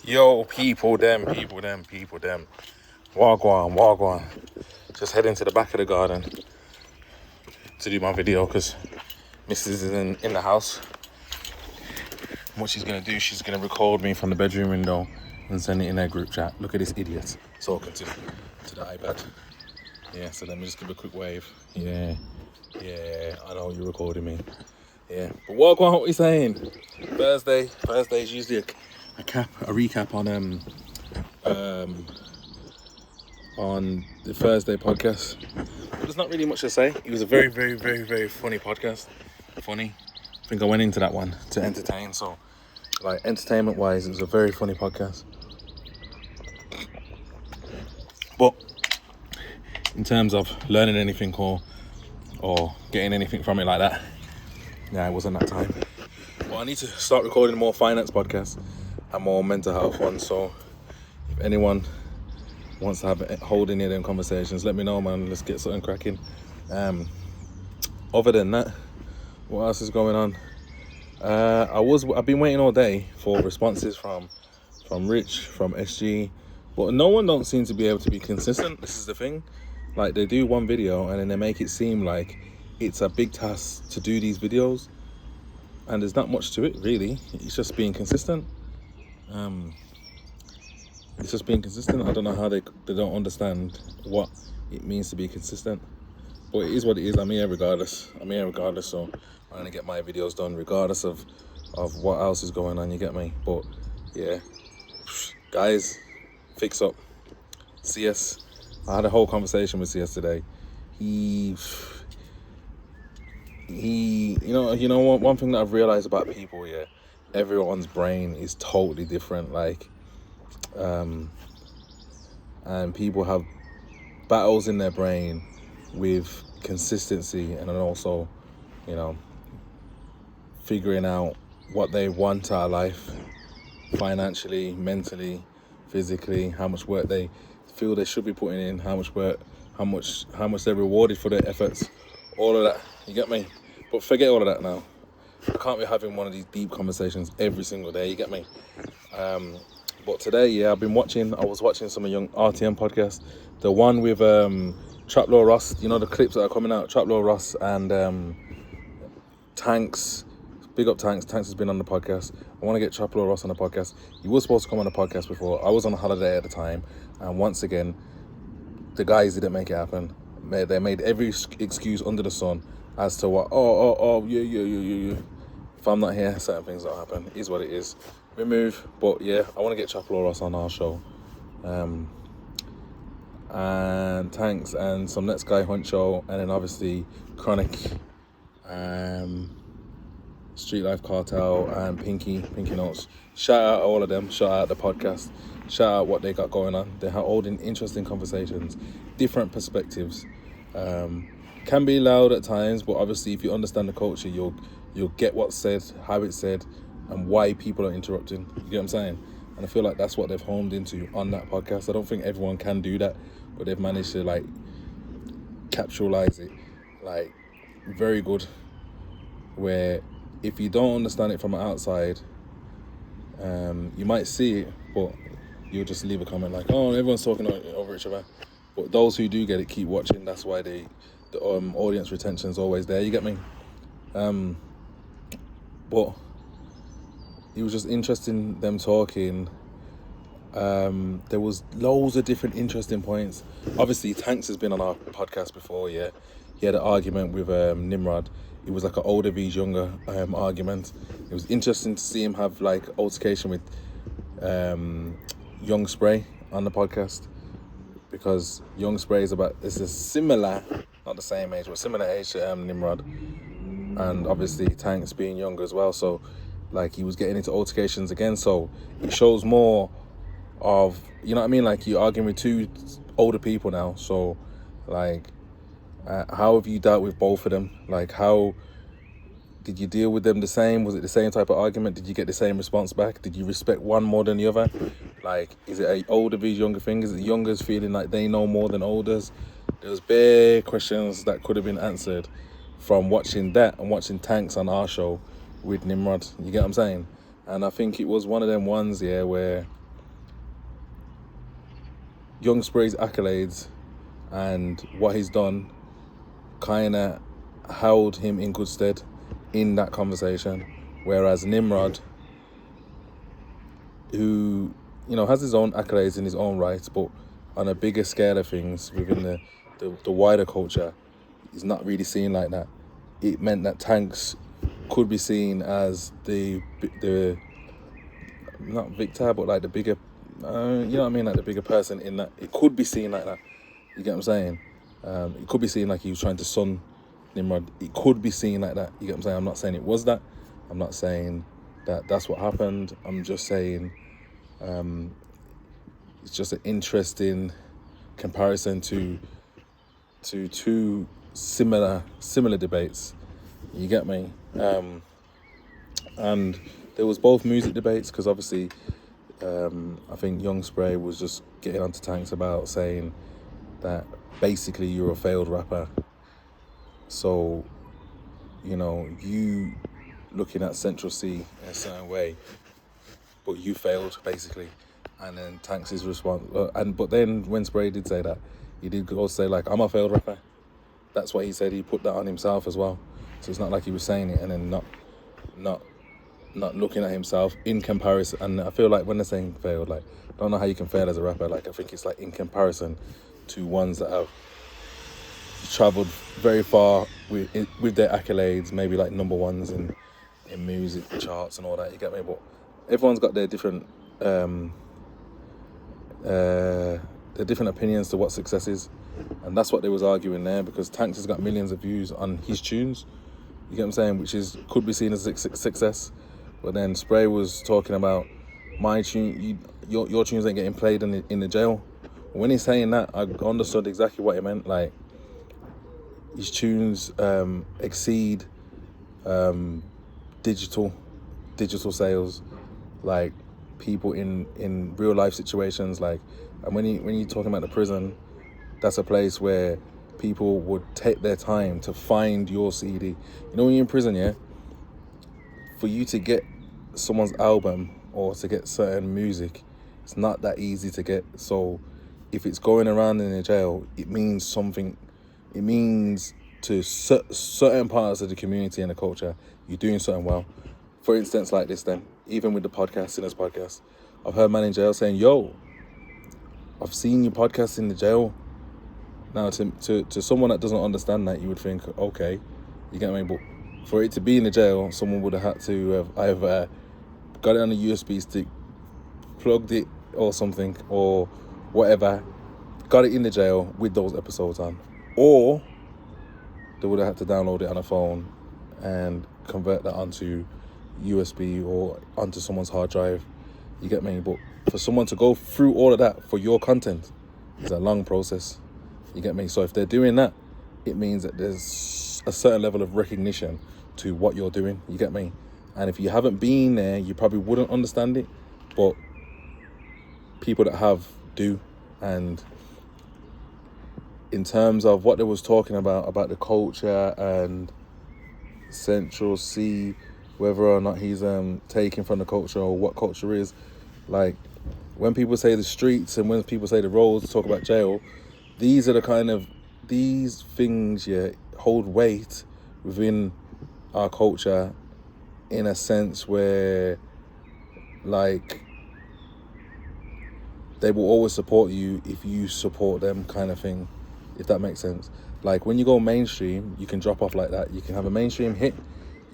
Yo, people them. Wagwan. Just heading to the back of the garden to do my video because Mrs. is in the house. And what she's going to do, she's going to record me from the bedroom window and send it in her group chat. Look at this idiot talking to the iPad. Yeah, so let me just give a quick wave. Yeah, I know you're recording me. Yeah, but what are we saying? Thursday is usually a recap on the Thursday podcast. But there's not really much to say. It was a very, very, very, very funny podcast. Funny. I think I went into that one to entertain. So, like, entertainment-wise, it was a very funny podcast. But in terms of learning anything or getting anything from it like that, it wasn't that time. But I need to start recording more finance podcasts and more mental health ones. So if anyone wants to hold any of them conversations, let me know, man. Let's get something cracking. Other than that, what else is going on? I've been waiting all day for responses from Rich, from SG, but no one don't seem to be able to be consistent. This is the thing. Like, they do one video and then they make it seem like it's a big task to do these videos, and there's not much to it really. It's just being consistent. I don't know how they don't understand what it means to be consistent, but it is what it is. I'm here regardless, so I'm gonna get my videos done regardless of what else is going on, you get me? But yeah, guys, fix up. CS, I had a whole conversation with CS today. He you know one thing that I've realized about people, everyone's brain is totally different. Like, and people have battles in their brain with consistency and then also, figuring out what they want out of life, financially, mentally, physically, how much work they feel they should be putting in, how much they're rewarded for their efforts, all of that, you get me? But forget all of that now. I can't be having one of these deep conversations every single day, you get me? But today, I was watching some of Young RTM Podcast, the one with Traplow Ross, the clips that are coming out, Traplow Ross and TANKZ. Big up TANKZ. TANKZ has been on the podcast. I want to get Traplow Ross on the podcast. He was supposed to come on the podcast before. I was on holiday at the time, and once again, the guys didn't make it happen. They made every excuse under the sun as to what, yeah. If I'm not here, certain things don't happen. It is what it is. We move, but I want to get Traplow Ross on our show. And TANKZ and some Next Guy Hunt show, and then obviously Chronic, Street Life Cartel, and Pinky Notes. Shout out all of them. Shout out the podcast. Shout out what they got going on. They have all interesting conversations, different perspectives. Can be loud at times, but obviously if you understand the culture, you'll get what's said, how it's said, and why people are interrupting. You get what I'm saying? And I feel like that's what they've honed into on that podcast. I don't think everyone can do that, but they've managed to capitalize it very good, where if you don't understand it from the outside, you might see it, but you'll just leave a comment like, oh, everyone's talking over each other. But those who do get it keep watching. That's why the audience retention is always there, you get me? But it was just interesting, them talking. There was loads of different interesting points. Obviously, TANKZ has been on our podcast before, He had an argument with Nimrod. It was like an older vs younger argument. It was interesting to see him have altercation with Young Spray on the podcast, because Young Spray is a similar, not the same age, but similar age to Nimrod, and obviously TANKZ being younger as well. So he was getting into altercations again. So it shows more of, you know what I mean? You're arguing with two older people now. So how have you dealt with both of them? How did you deal with them the same? Was it the same type of argument? Did you get the same response back? Did you respect one more than the other? Is it a older vs younger thing? Is it youngers feeling like they know more than olders? There was bare questions that could have been answered from watching that and watching TANKZ on our show with Nimrod. You get what I'm saying? And I think it was one of them ones, where Young Spray's accolades and what he's done kind of held him in good stead in that conversation, whereas Nimrod, who has his own accolades in his own right, but on a bigger scale of things within the wider culture, is not really seen like that. It meant that TANKZ could be seen as the not victor, but like the bigger, you know what I mean, like the bigger person in that. It could be seen like that. You get what I'm saying? It could be seen like he was trying to son Nimrod. It could be seen like that. You get what I'm saying? I'm not saying it was that. I'm not saying that that's what happened. I'm just saying it's just an interesting comparison to two similar debates. You get me? And there was both music debates, because obviously I think Young Spray was just getting onto TANKZ about saying that basically you're a failed rapper. So, you looking at Central C in a certain way, but you failed basically. And then TANKZ's response, but then when Spray did say that, he did go say like, I'm a failed rapper. That's what he said. He put that on himself as well. So it's not like he was saying it and then not looking at himself in comparison. And I feel like when they're saying failed, like, I don't know how you can fail as a rapper. Like, I think it's like in comparison to ones that have travelled very far with their accolades, maybe like number ones in music charts and all that. You get me? But everyone's got their different opinions to what success is, and that's what they was arguing there, because TANKZ has got millions of views on his tunes. You get what I'm saying? Which could be seen as a success. But then Spray was talking about my tune, your tunes ain't getting played in the jail. When he's saying that, I understood exactly what he meant. Like, his tunes exceed digital sales, like people in real life situations. Like, and when you're talking about the prison, that's a place where people would take their time to find your CD. When you're in prison, yeah, for you to get someone's album or to get certain music, it's not that easy to get. So if it's going around in the jail, it means something. It means to certain parts of the community and the culture, you're doing something well. For instance, like this then, even with the podcast, Sinners Podcast, I've heard man in jail saying, yo, I've seen your podcast in the jail. Now, to someone that doesn't understand that, you would think, okay, you get me? But for it to be in the jail, someone would have had to have either got it on a USB stick, plugged it or something, or whatever, got it in the jail with those episodes on. Or they would have had to download it on a phone and convert that onto USB or onto someone's hard drive. You get me? But for someone to go through all of that for your content is a long process. You get me? So if they're doing that, it means that there's a certain level of recognition to what you're doing. You get me? And if you haven't been there, you probably wouldn't understand it. But people that have do. And in terms of what they was talking about the culture and Central C, whether or not he's taking from the culture or what culture is, like when people say the streets and when people say the roads, talk about jail, these are the kind of, these things, yeah, hold weight within our culture in a sense where, like, they will always support you if you support them, kind of thing, if that makes sense. Like, when you go mainstream, you can drop off like that. You can have a mainstream hit,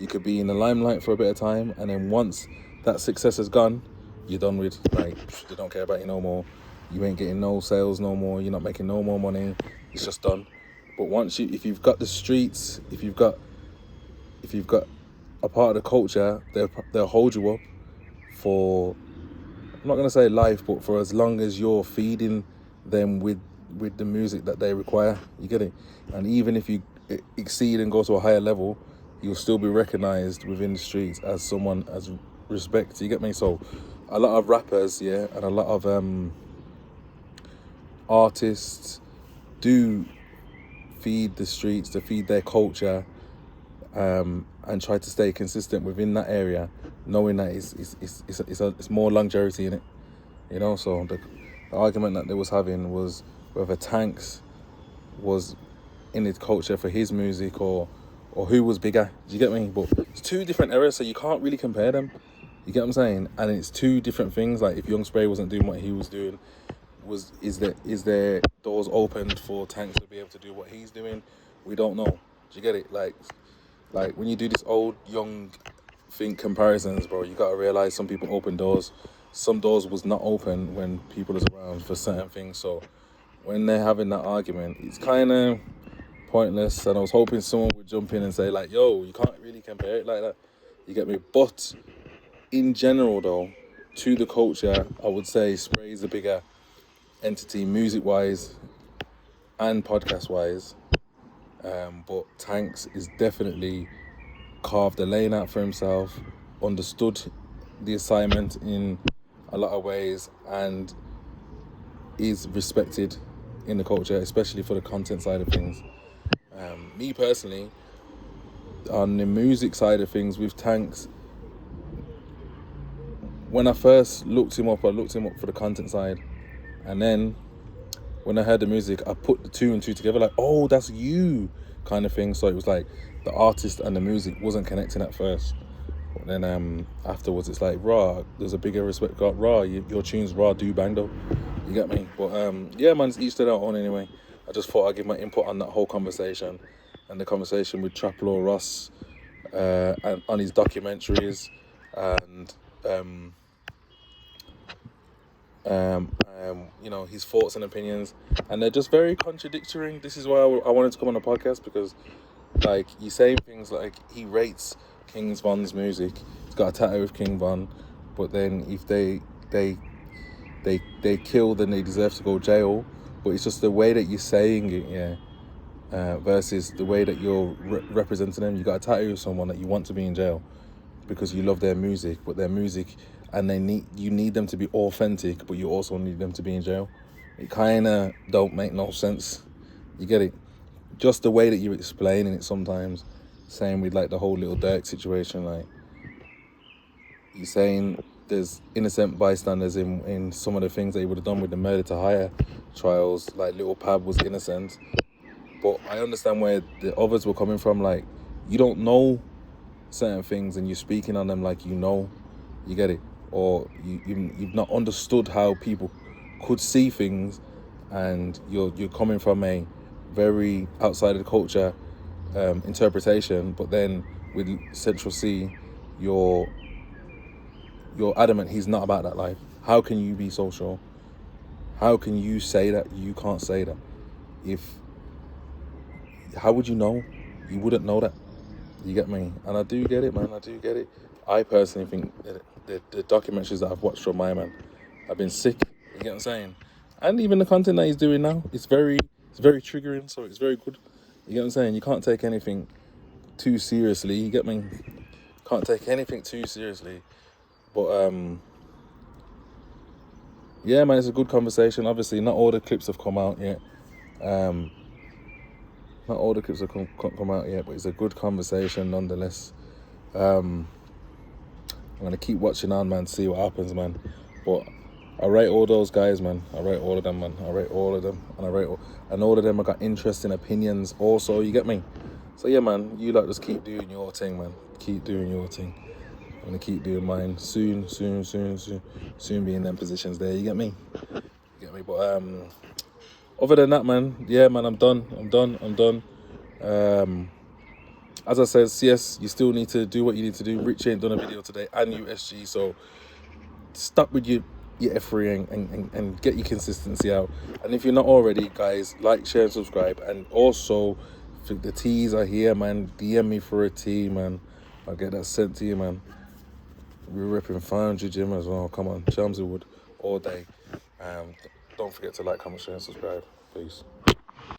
you could be in the limelight for a bit of time, and then once that success is gone, you're done with. Like, they don't care about you no more. You ain't getting no sales no more. You're not making no more money. It's just done. But once if you've got the streets, if you've got a part of the culture, they'll hold you up for, I'm not gonna say life, but for as long as you're feeding them with the music that they require. You get it? And even if you exceed and go to a higher level, you'll still be recognized within the streets as someone as respect. You get me? So a lot of rappers, yeah, and a lot of artists do feed the streets, to feed their culture, and try to stay consistent within that area, knowing that it's more longevity in it, you know. So the argument that they was having was whether TANKZ was in his culture for his music or who was bigger. Do you get me? But it's two different eras, so you can't really compare them. You get what I'm saying? And it's two different things. Like if Young Spray wasn't doing what he was doing, is there doors opened for TANKZ to be able to do what he's doing? We don't know. Do you get it? Like when you do this old young thing comparisons, bro, you gotta realize some people open doors. Some doors was not open when people was around for certain things. So when they're having that argument, it's kind of pointless. And I was hoping someone would jump in and say like, yo, you can't really compare it like that. You get me? But in general though, to the culture, I would say Spray is a bigger entity music-wise and podcast-wise. But TANKZ is definitely carved a lane out for himself, understood the assignment in a lot of ways, and is respected in the culture, especially for the content side of things. Me personally, on the music side of things with TANKZ, when I first looked him up, I looked him up for the content side, and then when I heard the music, I put the two and two together, like, oh, that's you, kind of thing. So it was like the artist and the music wasn't connecting at first. But then afterwards, it's like, raw, there's a bigger respect. Got raw, your tunes raw do bang though. You get me? But yeah, man, it's each to their own anyway. I just thought I'd give my input on that whole conversation and the conversation with Traplaw Ross and on his documentaries and you know, his thoughts and opinions, and they're just very contradictory. This is why I wanted to come on the podcast, because like he's saying things like he rates King Von's music. He's got a tattoo of King Von, but then if they kill, then they deserve to go jail. But it's just the way that you're saying it, yeah, versus the way that you're representing them. You got a tattoo of someone that you want to be in jail because you love their music, but their music, and you need them to be authentic, but you also need them to be in jail. It kind of don't make no sense. You get it? Just the way that you're explaining it sometimes. Same with like the whole Little Dirk situation. Like you're saying there's innocent bystanders in some of the things that he would have done with the murder to hire trials. Like Little Pab was innocent, but I understand where the others were coming from. Like you don't know certain things and you're speaking on them like you know. You get it? Or you've not understood how people could see things, and you're coming from a very outside of the culture interpretation, but then with Central C, you're adamant he's not about that life. How can you be so sure? How can you say that? You can't say that. How would you know? You wouldn't know that. You get me? And I do get it, man. I do get it. I personally think that the documentaries that I've watched from my man have been sick. You get what I'm saying? And even the content that he's doing now, it's very triggering. So it's very good. You get what I'm saying? You can't take anything too seriously. You get me? Can't take anything too seriously. But yeah, man, it's a good conversation. Obviously, not all the clips have come out yet. Not all the clips have come out yet, but it's a good conversation nonetheless. I'm gonna keep watching on, man, see what happens, man. But I rate all those guys, man. I rate all of them, man. I rate all of them, and and all of them have got interesting opinions also. You get me? So yeah, man, you like just keep doing your thing, man. Keep doing your thing. I'm gonna keep doing mine. Soon be in them positions there. You get me? But other than that, man, yeah, man, I'm done. As I said, CS, you still need to do what you need to do. Rich ain't done a video today, and USG, so stop with your F3 and get your consistency out. And if you're not already, guys, like, share, and subscribe. And also, the teas are here, man. DM me for a tea, man. I'll get that sent to you, man. We're ripping Foundry Gym as well. Come on, Chelmsford Wood all day. Don't forget to like, comment, share, and subscribe. Peace.